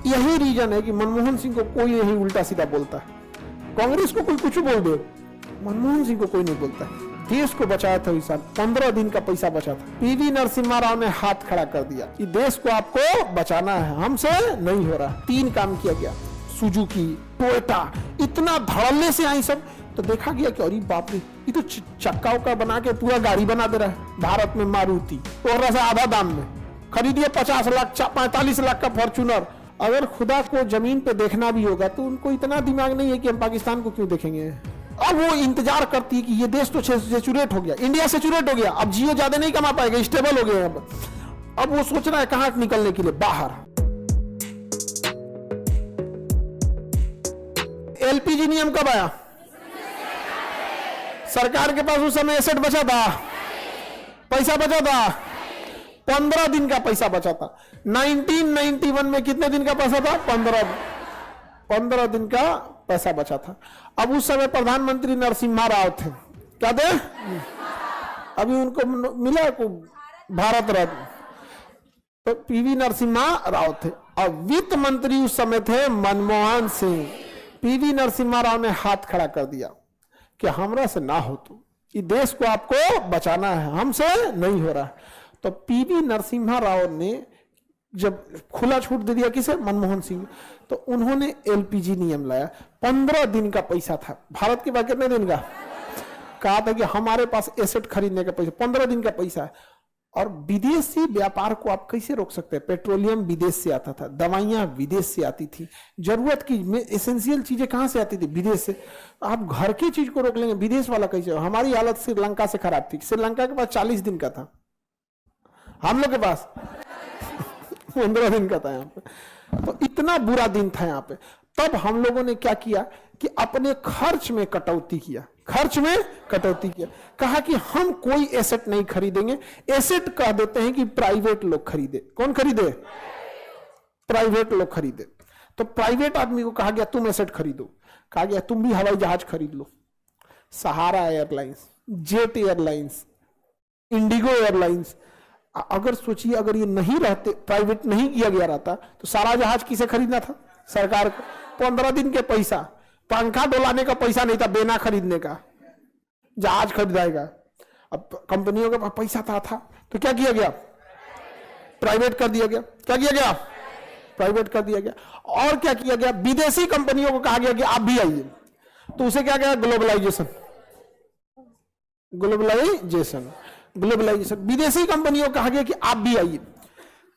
यही रीजन है कि मनमोहन सिंह को कोई नहीं उल्टा सीधा बोलता है। कांग्रेस को कोई कुछ बोल दे, मनमोहन सिंह को कोई नहीं बोलता है। देश को बचाया था इस साल, 15 दिन का पैसा बचा था। पीवी नरसिम्हा राव ने हाथ खड़ा कर दिया कि देश को आपको बचाना है, हमसे नहीं हो रहा। 3 काम किया गया, सुजुकी, टोयोटा, इतना धड़ल्ले से आई सब, तो देखा गया कि अरे बाप रे, ये तो चक्का उक्का बना के पूरा गाड़ी बना दे रहा है। भारत में मारुति थोड़ा सा आधा दाम में खरीदिए 50 लाख 45 लाख का फॉर्च्यूनर। अगर खुदा को जमीन पे देखना भी होगा तो उनको इतना दिमाग नहीं है कि हम पाकिस्तान को क्यों देखेंगे। अब वो इंतजार करती है कि ये देश तो सेचुरेट हो गया, इंडिया सेचुरेट हो गया, अब जियो ज्यादा नहीं कमा पाएगा, स्टेबल हो गए। अब वो सोच रहा है कहां निकलने के लिए, बाहर। एलपीजी नियम कब आया? सरकार के पास उस समय एसेट बचा था, पैसा बचा था, 15 दिन का पैसा बचा था। 1991 में कितने दिन का पैसा था? 15 दिन का पैसा बचा था। अब उस समय प्रधानमंत्री नरसिम्हा राव थे, क्या थे? अभी उनको मिला को भारत रत्न, तो पीवी नरसिम्हा राव थे। और वित्त मंत्री उस समय थे मनमोहन सिंह। पीवी नरसिम्हा राव ने हाथ खड़ा कर दिया कि हमरा से ना हो, तो ये देश को आपको बचाना है, हमसे नहीं हो रहा। तो पीवी नरसिम्हा राव ने जब खुला छूट दे दिया, किसे? मनमोहन सिंह, तो उन्होंने एलपीजी नियम लाया। 15 दिन का पैसा था भारत के पास, कितने दिन का? कहा था कि हमारे पास एसेट खरीदने का पैसा, 15 दिन का पैसा है। और विदेशी व्यापार को आप कैसे रोक सकते हैं? पेट्रोलियम विदेश से आता था, दवाइयां विदेश से आती थी, जरूरत की एसेंशियल चीजें कहां से आती थी? विदेश से। आप घर की चीज को रोक लेंगे, विदेश वाला कैसे? हमारी हालत श्रीलंका से खराब थी। श्रीलंका के पास 40 दिन का था, हम लोग के पास 15 दिन का था यहाँ पे। तो इतना बुरा दिन था यहाँ पे। तब हम लोगों ने क्या किया कि अपने खर्च में कटौती किया, कहा कि हम कोई एसेट नहीं खरीदेंगे। एसेट कह देते हैं कि प्राइवेट लोग खरीदे। कौन खरीदे? प्राइवेट लोग खरीदे। तो प्राइवेट आदमी को कहा गया तुम एसेट खरीदो। कहा गया तुम भी हवाई जहाज खरीद लो। Sahara airlines, Jet airlines, IndiGo airlines. अगर सोचिए, अगर ये नहीं रहते, प्राइवेट नहीं किया गया रहता, तो सारा जहाज किसे खरीदना था? सरकार को। 15 दिन के पैसा, पंखा डोलाने का पैसा नहीं था, बेना खरीदने का, जहाज खरीदाएगा। अब कंपनियों के पास पैसा था, तो क्या किया गया? प्राइवेट कर दिया गया। क्या किया गया? प्राइवेट कर दिया गया। और क्या किया गया? विदेशी कंपनियों को कहा गया कि आप भी आइए। तो उसे क्या गया? ग्लोबलाइजेशन। विदेशी कंपनियों को कहा गया कि आप भी आइए।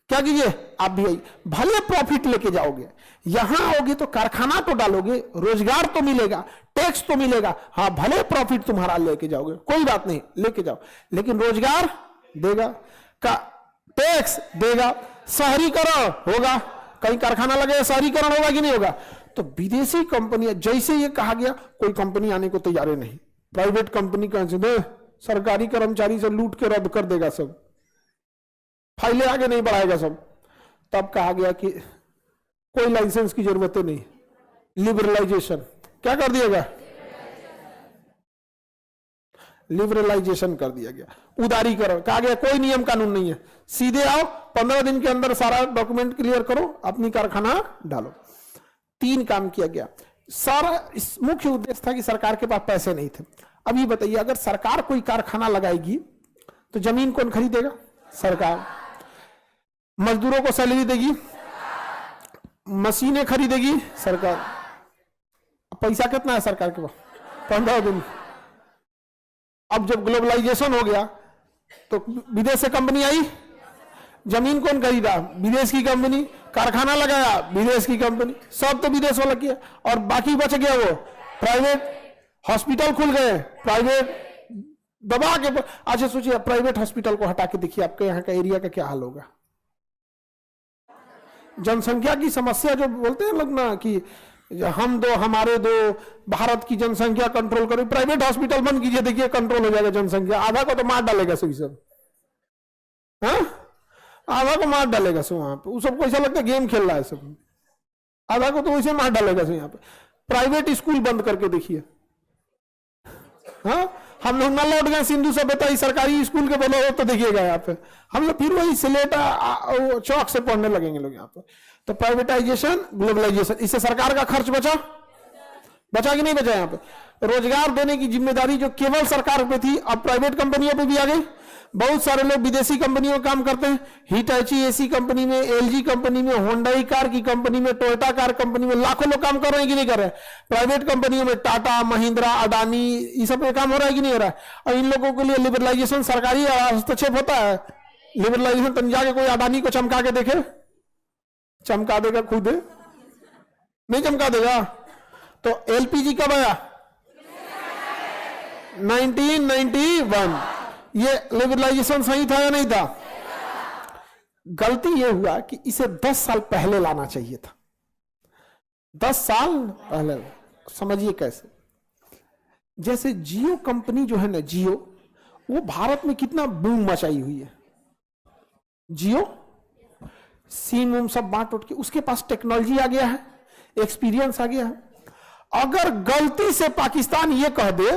क्या कीजिए? आप भी आइए। भले प्रॉफिट लेके जाओगे, यहां आओगे तो कारखाना तो डालोगे, रोजगार तो मिलेगा, टैक्स तो मिलेगा। हाँ, भले प्रॉफिट तुम्हारा लेके जाओगे, कोई बात नहीं, लेके जाओ, लेकिन रोजगार देगा, का टैक्स देगा, शहरीकरण होगा, कहीं कारखाना लगे शहरीकरण होगा कि नहीं होगा। तो विदेशी कंपनियां, जैसे ये कहा गया, कोई कंपनी आने को तैयार नहीं। प्राइवेट कंपनी कहां से दे? सरकारी कर्मचारी से लूट के रद्द कर देगा सब, फाइलें आगे नहीं बढ़ाएगा सब। तब कहा गया कि कोई लाइसेंस की जरूरत नहीं, लिबरलाइजेशन। क्या कर दिया गया? लिबरलाइजेशन कर दिया गया, उदारीकरण। कहा गया कोई नियम कानून नहीं है, सीधे आओ, 15 दिन के अंदर सारा डॉक्यूमेंट क्लियर करो, अपनी कारखाना डालो। 3 काम किया गया। सारा इस मुख्य उद्देश्य था कि सरकार के पास पैसे नहीं थे। अब ये बताइए, अगर सरकार कोई कारखाना लगाएगी तो जमीन कौन खरीदेगा? सरकार। मजदूरों को सैलरी देगी, मशीनें खरीदेगी सरकार। पैसा कितना है सरकार के पास? 15 दिन। अब जब ग्लोबलाइजेशन हो गया तो विदेश से कंपनी आई, जमीन कौन खरीदा? विदेश की कंपनी। कारखाना लगाया, विदेश की कंपनी। सब तो विदेश वाला किया, और बाकी बच गया वो प्राइवेट। हॉस्पिटल खुल गए, प्राइवेट दबा के। अच्छा सोचिए, प्राइवेट हॉस्पिटल को हटा के देखिए आपके यहाँ का एरिया का क्या हाल होगा। जनसंख्या की समस्या जो बोलते हैं लोग ना कि हम दो हमारे दो, भारत की जनसंख्या कंट्रोल करो, प्राइवेट हॉस्पिटल बंद कीजिए, देखिए कंट्रोल हो जाएगा जनसंख्या। आधा को तो मार डालेगा सही सब, आधा को मार डालेगा सब। वहां पे सबको ऐसा लगता है गेम खेल रहा है सब, आधा को तो वैसे मार डालेगा सब। यहाँ पे प्राइवेट स्कूल बंद करके देखिए। हम लोग न लौट गए सिंधु सभ्यता, सरकारी स्कूल के बोलो तो देखिएगा यहाँ पे हम लोग फिर वही सिलेटा चौक से पढ़ने लगेंगे लोग यहाँ पे। तो प्राइवेटाइजेशन, ग्लोबलाइजेशन, इससे सरकार का खर्च बचा कि नहीं बचा? यहां पे रोजगार देने की जिम्मेदारी जो केवल सरकार पे थी, अब प्राइवेट कंपनियों पे भी आ गई। बहुत सारे लोग विदेशी कंपनियों में काम करते हैं, हिटाची एसी कंपनी में, एलजी कंपनी में, होंडाई कार की कंपनी में, टोयोटा कार कंपनी में लाखों लोग काम कर रहे हैं कि नहीं कर रहे हैं? प्राइवेट कंपनियों में टाटा, महिंद्रा, अडानी, ये सब में काम हो रहा है कि नहीं हो रहा है? और इन लोगों के लिए लिबरलाइजेशन सरकारी हस्तक्षेप होता है। लिबरलाइजेशन तन जाके कोई अडानी को चमका के देखे, चमका देगा खुद? नहीं चमका देगा। तो एलपीजी कब आया? 1991। ये लिबरलाइजेशन सही था या नहीं था? गलती ये हुआ कि इसे 10 साल पहले लाना चाहिए था। 10 साल पहले। समझिए कैसे। जैसे जियो कंपनी जो है ना, जियो, वो भारत में कितना बूम मचाई हुई है। जियो सिम उम सब बांट उठ के, उसके पास टेक्नोलॉजी आ गया है, एक्सपीरियंस आ गया है। अगर गलती से पाकिस्तान ये कह दे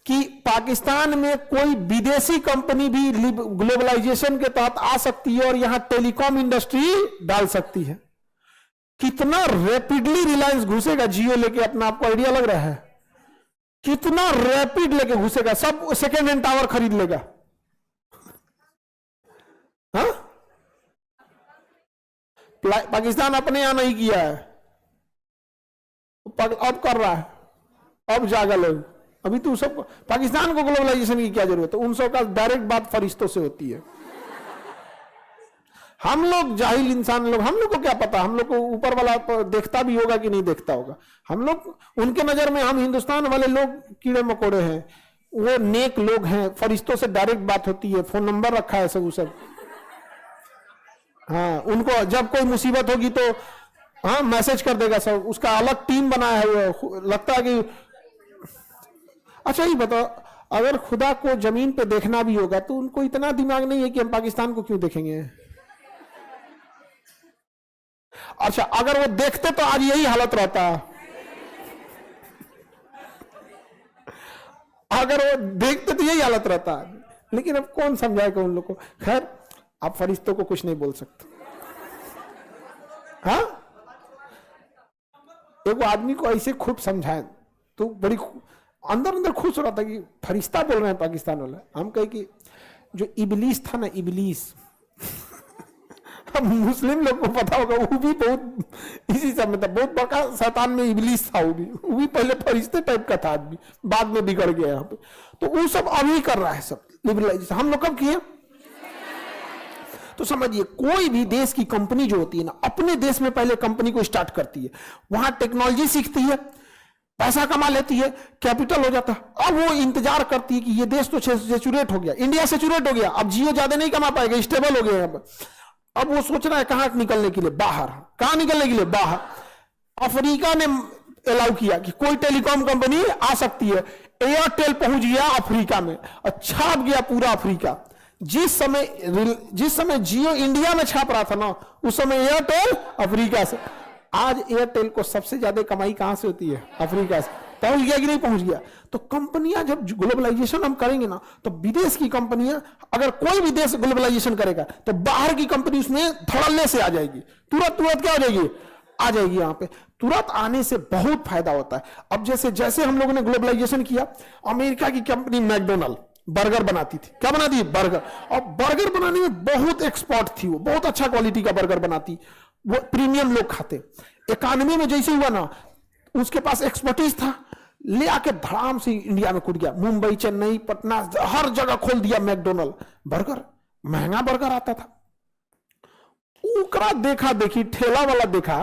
कि पाकिस्तान में कोई विदेशी कंपनी भी ग्लोबलाइजेशन के तहत आ सकती है और यहां टेलीकॉम इंडस्ट्री डाल सकती है, कितना रैपिडली रिलायंस घुसेगा जियो लेके। अपना आपको आइडिया लग रहा है कितना रैपिड लेके घुसेगा? सब सेकेंड हैंड टावर खरीद लेगा। हाँ? पाकिस्तान अपने यहां नहीं किया है, अब कर रहा है, अब जागा लोग। अभी तो सब पाकिस्तान को ग्लोबलाइजेशन की क्या जरूरत है? उन सब का डायरेक्ट बात फरिश्तों से होती है। हम लोग जाहिल इंसान लोग, हम लोग को क्या पता? हम लोग को ऊपर वाला देखता भी होगा कि नहीं देखता होगा? हम लोग, उनके नजर में हम हिंदुस्तान वाले लोग कीड़े मकोड़े हैं, वो नेक लोग हैं, फरिश्तों से डायरेक्ट बात होती है, फोन नंबर रखा है सब। हाँ, उनको जब कोई मुसीबत होगी तो हाँ मैसेज कर देगा सब, उसका अलग टीम बनाया है। वो लगता है कि अच्छा ही बताओ, अगर खुदा को जमीन पे देखना भी होगा तो उनको इतना दिमाग नहीं है कि हम पाकिस्तान को क्यों देखेंगे? अच्छा, अगर वो देखते तो आज यही हालत रहता। अगर वो देखते तो यही हालत रहता, लेकिन अब कौन समझाएगा उन लोग को? खैर, आप फरिश्तों को कुछ नहीं बोल सकते। हाँ, एक आदमी को ऐसे खूब समझाए तो बड़ी अंदर अंदर खुश हो रहा था कि फरिश्ता बोल रहे हैं पाकिस्तान वाले। हम कहे कि जो इबलीस था ना, इबलीस हम मुस्लिम लोग को पता होगा, वो भी बहुत इसी समय था, बहुत बड़ा शैतान में इबलीस था। वो भी पहले फरिश्ते टाइप का था आदमी, बाद में बिगड़ गया यहाँ पे। तो वो सब अभी कर रहा है सब लिबरलाइजेशन। हम लोग कब किए? तो समझिए, कोई भी देश की कंपनी जो होती है ना, अपने देश में पहले कंपनी को स्टार्ट करती है, वहां टेक्नोलॉजी सीखती है, पैसा कमा लेती है, कैपिटल हो जाता है। अब वो इंतजार करती है कि ये देश तो सेचुरेट हो गया, इंडिया सेचुरेट हो गया, अब जियो ज्यादा नहीं कमा पाएगा, स्टेबल हो गया। अब वो सोच रहा है कहां निकलने के लिए? बाहर। कहां निकलने के लिए? बाहर। अफ्रीका ने अलाउ किया कि कोई टेलीकॉम कंपनी आ सकती है। एयरटेल पहुंच गया अफ्रीका में और छाप गया पूरा अफ्रीका। जिस समय जियो इंडिया में छाप रहा था ना, उस समय एयरटेल अफ्रीका से। आज एयरटेल को सबसे ज्यादा कमाई कहां से होती है? अफ्रीका से। पहुंच गया कि नहीं पहुंच गया? तो कंपनियां जब ग्लोबलाइजेशन हम करेंगे ना, तो विदेश की कंपनियां, अगर कोई भी देश ग्लोबलाइजेशन करेगा तो बाहर की कंपनी उसमें धड़ल्ले से आ जाएगी, तुरंत क्या हो जाएगी? आ जाएगी। यहां पे तुरंत आने से बहुत फायदा होता है। अब जैसे हम लोगों ने ग्लोबलाइजेशन किया, अमेरिका की कंपनी मैकडोनल्ड बर्गर बनाती थी। क्या बनाती? बर्गर। और बर्गर बनाने में बहुत एक्सपर्ट थी, वो बहुत अच्छा क्वालिटी का बर्गर बनाती, वो प्रीमियम लोग खाते। 91 में जैसे हुआ ना, उसके पास एक्सपर्टीज था, ले आके धड़ाम से इंडिया में कूद गया। मुंबई, चेन्नई, पटना, हर जगह खोल दिया मैकडोनल्ड। बर्गर महंगा बर्गर आता था, उकरा देखा देखी ठेला वाला देखा,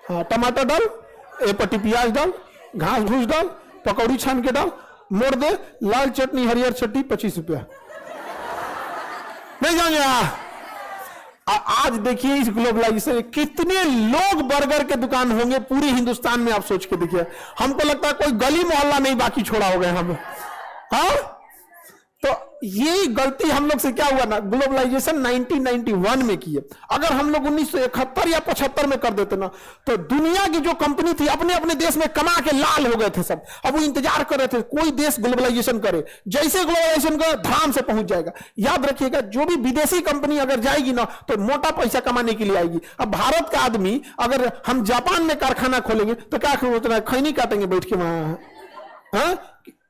हाँ टमाटर डाल, ए पट्टी प्याज डाल, घास घूस डाल, पकौड़ी छान के डाल, मोड़ दे, लाल चटनी हरियर चटनी 25 रुपया। नहीं जाएंगे। आज देखिए इस ग्लोबलाइजेशन, कितने लोग बर्गर के दुकान होंगे पूरी हिंदुस्तान में, आप सोच के देखिए। हमको लगता है कोई गली मोहल्ला नहीं बाकी छोड़ा हो गए हम। हाँ, तो ये गलती हम लोग से क्या हुआ ना, ग्लोबलाइजेशन 1991 में की है। अगर हम लोग 1971 या 75 में कर देते ना, तो दुनिया की जो कंपनी थी अपने अपने देश में कमा के लाल हो गए थे सब। अब वो इंतजार कर रहे थे कोई देश ग्लोबलाइजेशन करे, जैसे ग्लोबलाइजेशन करे धाम से पहुंच जाएगा। याद रखिएगा, जो भी विदेशी कंपनी अगर जाएगी ना तो मोटा पैसा कमाने के लिए आएगी। अब भारत का आदमी अगर हम जापान में कारखाना खोलेंगे तो क्या सोचना है, खैनी काटेंगे बैठ के वहां,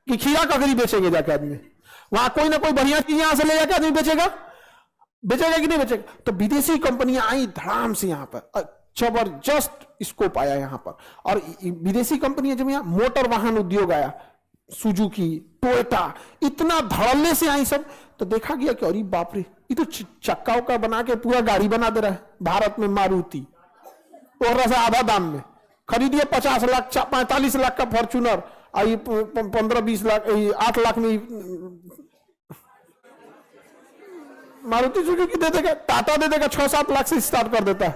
कि खीरा ककड़ी बेचेंगे जाके आदमी, वहां कोई ना कोई बढ़िया चीज यहां से ले जाकर आदमी बेचेगा कि नहीं बेचेगा। तो विदेशी कंपनियां आई धड़ाम से यहां पर, जबरदस्त स्कोप आया यहां पर। और विदेशी कंपनियां जब यहां मोटर वाहन उद्योग आया, सुजुकी, टोयोटा, इतना धड़ल्ले से आई सब, तो देखा गया कि अरे बाप रे, ये तो चक्काओं का बना के पूरा गाड़ी बना दे रहा है भारत में। मारुति और से आधा दाम में खरीदिए, 50 लाख 45 लाख का फॉर्चूनर, आई 15-20 लाख 8 लाख में मारुति सुजुकी दे देगा, टाटा दे देगा 6-7 लाख से स्टार्ट कर देता है,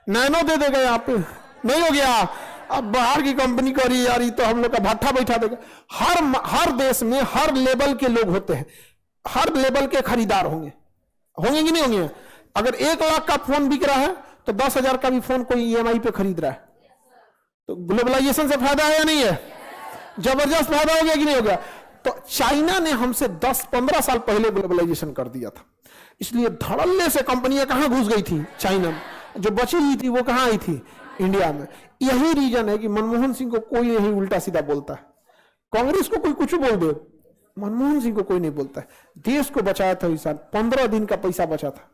नैनो दे देगा। यहाँ पे नहीं हो गया, अब बाहर की कंपनी करी यार, तो हम लोग का भट्ठा बैठा देगा। हर देश में हर लेवल के लोग होते हैं, हर लेवल के खरीदार होंगे कि नहीं होंगे। अगर 1 लाख का फोन बिक रहा है तो 10,000 का भी फोन कोई EMI पे खरीद रहा है। तो ग्लोबलाइजेशन से फायदा है या नहीं है? जबरदस्त फायदा हो गया कि नहीं हो गया। तो चाइना ने हमसे 10-15 साल पहले ग्लोबलाइजेशन कर दिया था, इसलिए धड़ल्ले से कंपनियां कहां घुस गई थी, चाइना में। जो बची हुई थी वो कहां आई थी, इंडिया में। यही रीजन है कि मनमोहन सिंह को कोई नहीं उल्टा सीधा बोलता है, कांग्रेस को कोई कुछ बोल दे, मनमोहन सिंह को कोई नहीं बोलता है। देश को बचाया था इस साल, 15 दिन का पैसा बचा था।